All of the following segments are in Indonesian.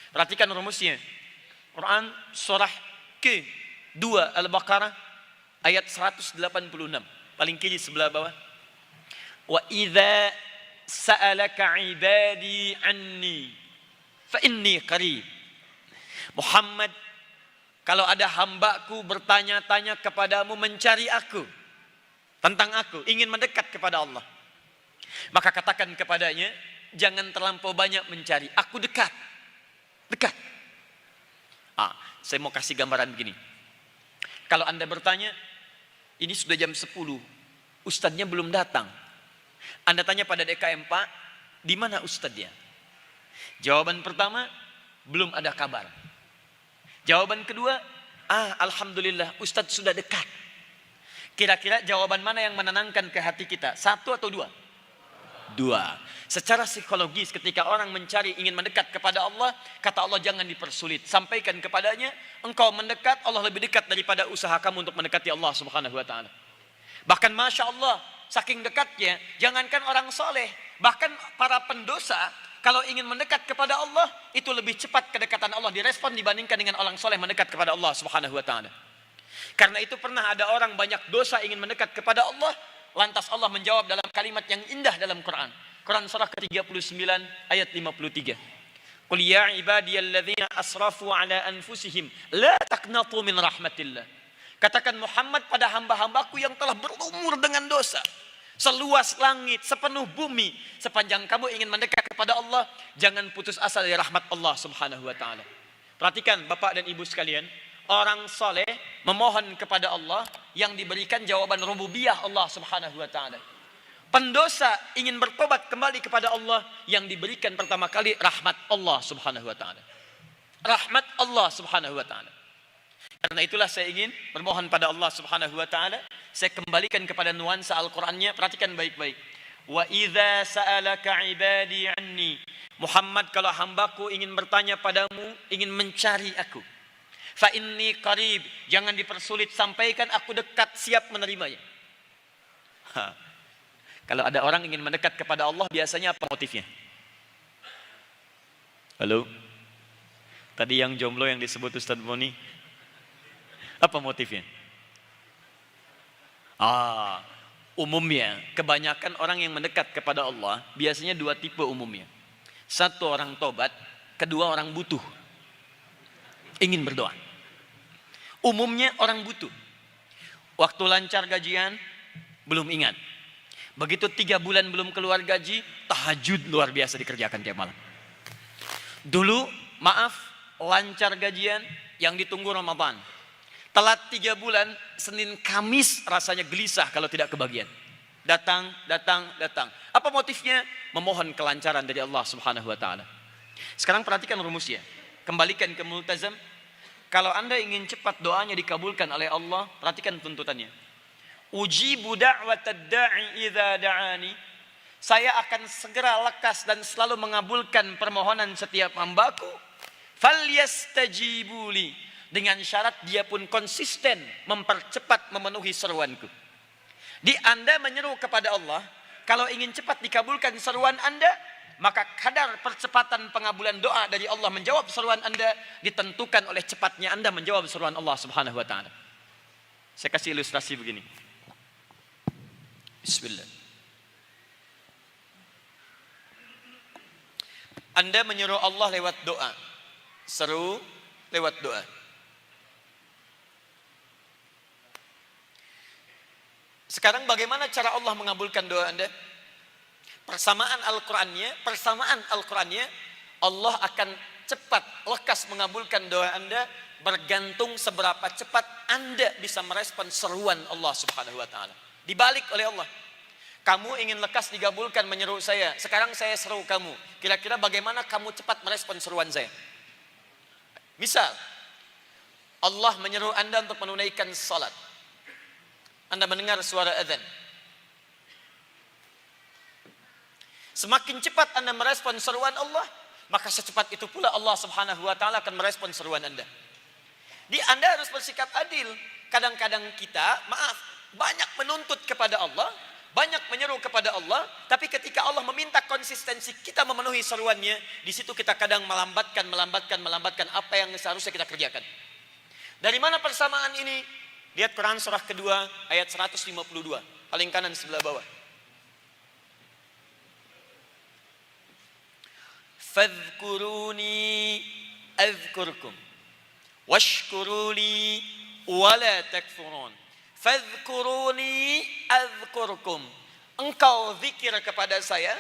Perhatikan rumusnya. Quran surah ke-2 Al-Baqarah ayat 186. Paling kiri sebelah bawah. Wa idza sa'alaka 'ibadi anni fa inni qarib. Muhammad, kalau ada hambaku bertanya-tanya kepadamu, mencari aku, tentang aku, ingin mendekat kepada Allah, maka katakan kepadanya, jangan terlampau banyak mencari, aku dekat. Dekat. Saya mau kasih gambaran begini. Kalau Anda bertanya, ini sudah jam 10, ustadznya belum datang. Anda tanya pada DKM, Pak, di mana ustadznya? Jawaban pertama, belum ada kabar. Jawaban kedua, alhamdulillah, ustadz sudah dekat. Kira-kira jawaban mana yang menenangkan ke hati kita? Satu atau dua? Dua. Secara psikologis ketika orang mencari, ingin mendekat kepada Allah, kata Allah jangan dipersulit. Sampaikan kepadanya, engkau mendekat, Allah lebih dekat daripada usaha kamu untuk mendekati Allah subhanahu wa ta'ala. Bahkan Masya Allah, saking dekatnya, jangankan orang soleh, bahkan para pendosa, kalau ingin mendekat kepada Allah, itu lebih cepat kedekatan Allah direspon dibandingkan dengan orang soleh mendekat kepada Allah subhanahu wa ta'ala. Karena itu pernah ada orang banyak dosa ingin mendekat kepada Allah, lantas Allah menjawab dalam kalimat yang indah dalam Quran. Quran surah ke-39 ayat 53. Qul ya ibadiyalladzina asrafu ala anfusihim la taqnatu min rahmatillah. Katakan Muhammad pada hamba-hambaku yang telah berumur dengan dosa, seluas langit, sepenuh bumi, sepanjang kamu ingin mendekat kepada Allah, jangan putus asa dari rahmat Allah subhanahu wa ta'ala. Perhatikan Bapak dan Ibu sekalian, orang soleh memohon kepada Allah yang diberikan jawaban rububiyah Allah subhanahu wa ta'ala. Pendosa ingin bertobat kembali kepada Allah yang diberikan pertama kali rahmat Allah subhanahu wa ta'ala. Rahmat Allah subhanahu wa ta'ala. Karena itulah saya ingin bermohon pada Allah subhanahu wa ta'ala. Saya kembalikan kepada nuansa Al-Qurannya. Perhatikan baik-baik. Wa idza sa'alaka ibadi anni. Muhammad, kalau hambaku ingin bertanya padamu, ingin mencari aku, fa inni qarib, jangan dipersulit, sampaikan aku dekat, siap menerimanya. Kalau ada orang ingin mendekat kepada Allah, biasanya apa motifnya? Halo? Tadi yang jomblo yang disebut Ustadz Boni, apa motifnya? Umumnya, kebanyakan orang yang mendekat kepada Allah, biasanya dua tipe umumnya. Satu, orang tobat. Kedua, orang butuh, ingin berdoa. Umumnya orang butuh. Waktu lancar gajian, belum ingat. Begitu 3 bulan belum keluar gaji, tahajud luar biasa dikerjakan tiap malam. Dulu, maaf, lancar gajian, yang ditunggu Ramadan. Telat 3 bulan, Senin Kamis rasanya gelisah kalau tidak kebagian. Datang. Apa motifnya? Memohon kelancaran dari Allah subhanahu wa ta'ala. Sekarang perhatikan rumusnya. Kembalikan ke multazam. Kalau Anda ingin cepat doanya dikabulkan oleh Allah, perhatikan tuntutannya. Ujibu da'watad da'i idza da'ani. Saya akan segera lekas dan selalu mengabulkan permohonan setiap hambaku. Falyastajibuli, dengan syarat dia pun konsisten mempercepat memenuhi seruanku. Di Anda menyeru kepada Allah, kalau ingin cepat dikabulkan seruan Anda, maka kadar percepatan pengabulan doa dari Allah menjawab seruan Anda ditentukan oleh cepatnya Anda menjawab seruan Allah subhanahu wa ta'ala. Saya kasih ilustrasi begini. Bismillah. Anda menyuruh Allah lewat doa, seru lewat doa. Sekarang bagaimana cara Allah mengabulkan doa Anda? Persamaan Al-Qur'annya, Allah akan cepat, lekas mengabulkan doa Anda, bergantung seberapa cepat Anda bisa merespon seruan Allah subhanahu wa ta'ala. Dibalik oleh Allah. Kamu ingin lekas digabulkan menyeru saya, sekarang saya seru kamu. Kira-kira bagaimana kamu cepat merespon seruan saya? Misal, Allah menyeru Anda untuk menunaikan salat. Anda mendengar suara azan. Semakin cepat Anda merespon seruan Allah, maka secepat itu pula Allah subhanahu wa ta'ala akan merespon seruan Anda. Anda harus bersikap adil. Kadang-kadang kita, maaf, banyak menuntut kepada Allah, banyak menyeru kepada Allah, tapi ketika Allah meminta konsistensi kita memenuhi seruannya, di situ kita kadang melambatkan apa yang seharusnya kita kerjakan. Dari mana persamaan ini? Lihat Quran surah kedua ayat 152, paling kanan sebelah bawah. Fadhkuruni azkurkum washkuruli wala takfurun. Fadhkuruni azkurkum. Engkau zikir kepada saya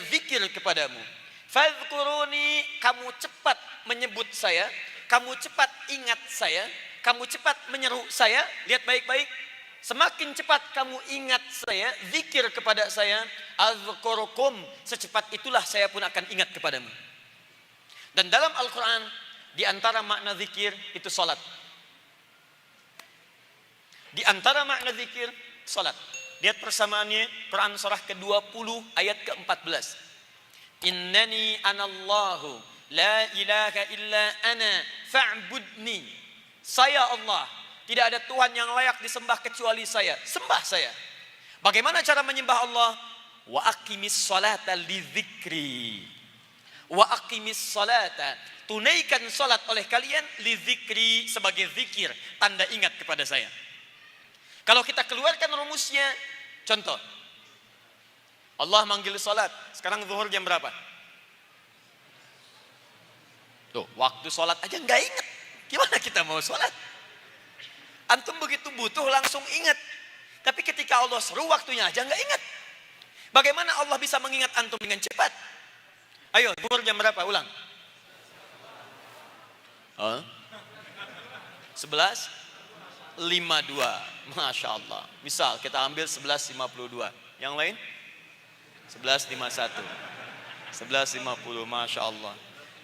zikir kepadamu. Fadhkuruni, kamu cepat menyebut saya, kamu cepat ingat saya, kamu cepat menyeru saya. Lihat baik-baik, semakin cepat kamu ingat saya, zikir kepada saya, azkurukum, secepat itulah saya pun akan ingat kepadamu. Dan dalam Al-Quran, di antara makna zikir itu salat. Di antara makna zikir, salat. Lihat persamaannya, Quran surah ke-20 ayat ke-14. Innani anallahu la ilaha illa ana fa'budni. Saya Allah, tidak ada Tuhan yang layak disembah kecuali saya. Sembah saya. Bagaimana cara menyembah Allah? Wa aqimis salata lidzikri. Wa aqimis salata, tunaikan salat oleh kalian lidzikri, sebagai zikir, tanda ingat kepada saya. Kalau kita keluarkan rumusnya, contoh, Allah manggil salat, sekarang zuhur jam berapa? Tuh, waktu salat aja nggak ingat. Gimana kita mau salat? Antum begitu butuh langsung ingat. Tapi ketika Allah seru waktunya aja nggak ingat. Bagaimana Allah bisa mengingat antum dengan cepat? Ayo, zuhur jam berapa? Ulang. 11.52. Masya Allah. Misal kita ambil 11.52. Yang lain? 11.51. 11.50. Masya Allah.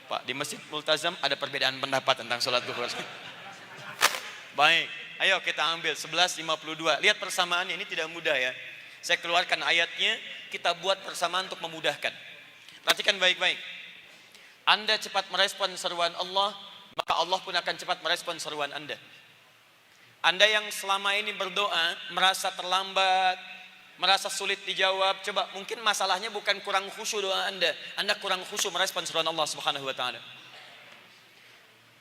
Pak, di Masjid Multazam ada perbedaan pendapat tentang sholat zuhur. Baik, ayo kita ambil 11.52. Lihat persamaannya, ini tidak mudah ya. Saya keluarkan ayatnya, kita buat persamaan untuk memudahkan. Perhatikan baik-baik. Anda cepat merespon seruan Allah, maka Allah pun akan cepat merespon seruan Anda. Anda yang selama ini berdoa, merasa terlambat, merasa sulit dijawab, coba mungkin masalahnya bukan kurang khusyuk doa Anda kurang khusyuk merespon seruan Allah Subhanahu wa taala.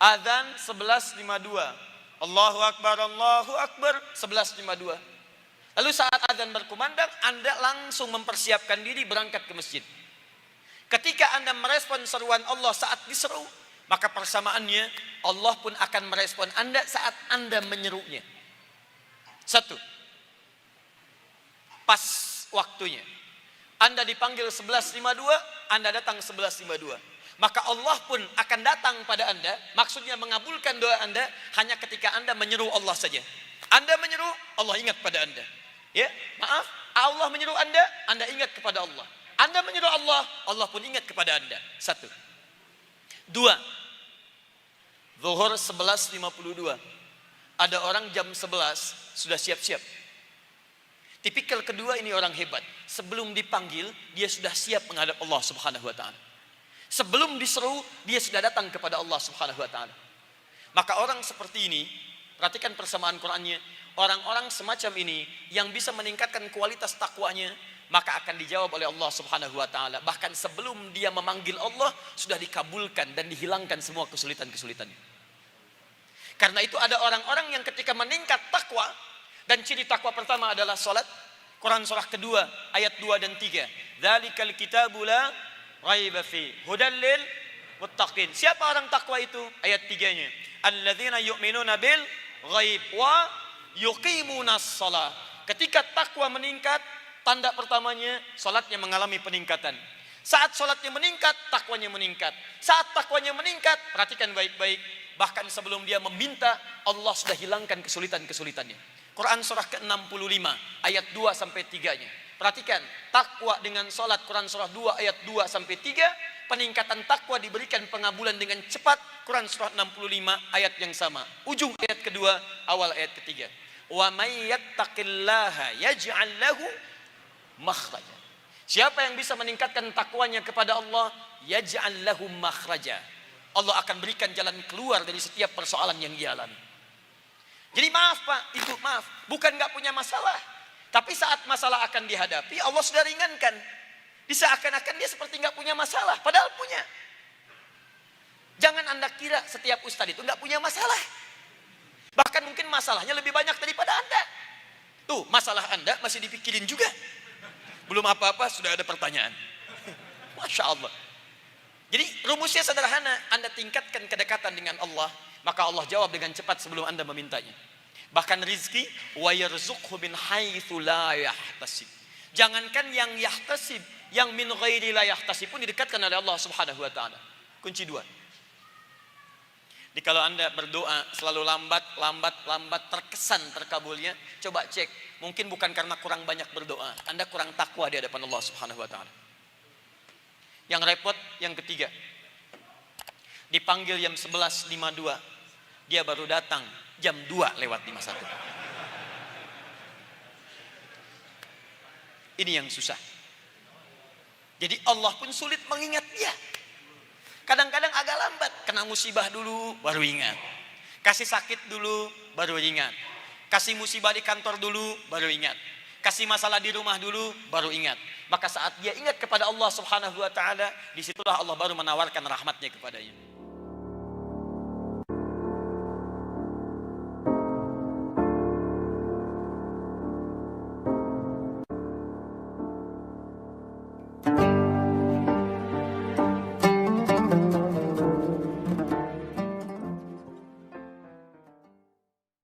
Adzan 11.52. Allahu Akbar, 11.52. Lalu saat adzan berkumandang, Anda langsung mempersiapkan diri berangkat ke masjid. Ketika Anda merespon seruan Allah saat diseru, maka persamaannya Allah pun akan merespon Anda saat Anda menyerunya. Satu, pas waktunya. Anda dipanggil 11.52, Anda datang 11.52. Maka Allah pun akan datang pada Anda, maksudnya mengabulkan doa Anda hanya ketika Anda menyeru Allah saja. Anda menyeru, Allah ingat pada Anda. Ya, maaf, Allah menyeru Anda ingat kepada Allah. Anda menyeru Allah, Allah pun ingat kepada Anda. Satu. Dua, zuhur 11.52. Ada orang jam 11 sudah siap-siap. Tipikal kedua ini orang hebat. Sebelum dipanggil, dia sudah siap menghadap Allah Subhanahu wa taala. Sebelum diseru, dia sudah datang kepada Allah Subhanahu wa taala. Maka orang seperti ini, perhatikan persamaan Qur'annya, orang-orang semacam ini yang bisa meningkatkan kualitas takwanya, maka akan dijawab oleh Allah Subhanahu wa taala. Bahkan sebelum dia memanggil Allah, sudah dikabulkan dan dihilangkan semua kesulitan-kesulitannya. Karena itu ada orang-orang yang ketika meningkat takwa, dan ciri takwa pertama adalah salat. Quran surah kedua ayat 2 dan 3. Dzalikal kitabu la raiba fi hudal lil muttaqin. Siapa orang takwa itu? Ayat 3-nya. Alladzina yu'minuna bil ghaib wa yuqimunas shalah. Ketika takwa meningkat, tanda pertamanya salatnya mengalami peningkatan. Saat salatnya meningkat, takwanya meningkat. Saat takwanya meningkat, perhatikan baik-baik, bahkan sebelum dia meminta, Allah sudah hilangkan kesulitan-kesulitannya. Quran surah ke-65 ayat 2 sampai 3-nya. Perhatikan, takwa dengan salat, Quran surah 2 ayat 2 sampai 3, peningkatan takwa diberikan pengabulan dengan cepat. Quran surah 65 ayat yang sama. Ujung ayat kedua, awal ayat ketiga. Wa may yattaqillaha yaj'al lahu makhraja. Siapa yang bisa meningkatkan takwanya kepada Allah, yaj'al lahu makhraja. Allah akan berikan jalan keluar dari setiap persoalan yang dia alami. Jadi maaf Pak, Ibu, maaf. Bukan nggak punya masalah. Tapi saat masalah akan dihadapi, Allah sudah ringankan. Diseakan-akan dia seperti nggak punya masalah, padahal punya. Jangan Anda kira setiap ustadz itu nggak punya masalah. Bahkan mungkin masalahnya lebih banyak daripada Anda. Tuh, masalah Anda masih dipikirin juga. Belum apa-apa sudah ada pertanyaan. Masya Allah. Jadi rumusnya sederhana, Anda tingkatkan kedekatan dengan Allah, maka Allah jawab dengan cepat sebelum Anda memintanya. Bahkan rizki, wa yarzuqhu min haitsu la yahtasib. Jangankan yang yahtasib, yang min ghairi la yahtasib pun didekatkan oleh Allah Subhanahu wa taala. Kunci dua. Jadi kalau Anda berdoa selalu lambat terkesan terkabulnya, coba cek. Mungkin bukan karena kurang banyak berdoa, Anda kurang takwa di hadapan Allah Subhanahu wa taala. Yang repot yang ketiga. Dipanggil jam 11.52, dia baru datang jam 2:51. Ini yang susah. Jadi Allah pun sulit mengingat dia. Kadang-kadang agak lambat, kena musibah dulu baru ingat. Kasih sakit dulu baru ingat. Kasih musibah di kantor dulu baru ingat. Kasih masalah di rumah dulu baru ingat. Maka saat dia ingat kepada Allah Subhanahu wa taala, disitulah Allah baru menawarkan rahmatnya kepadanya.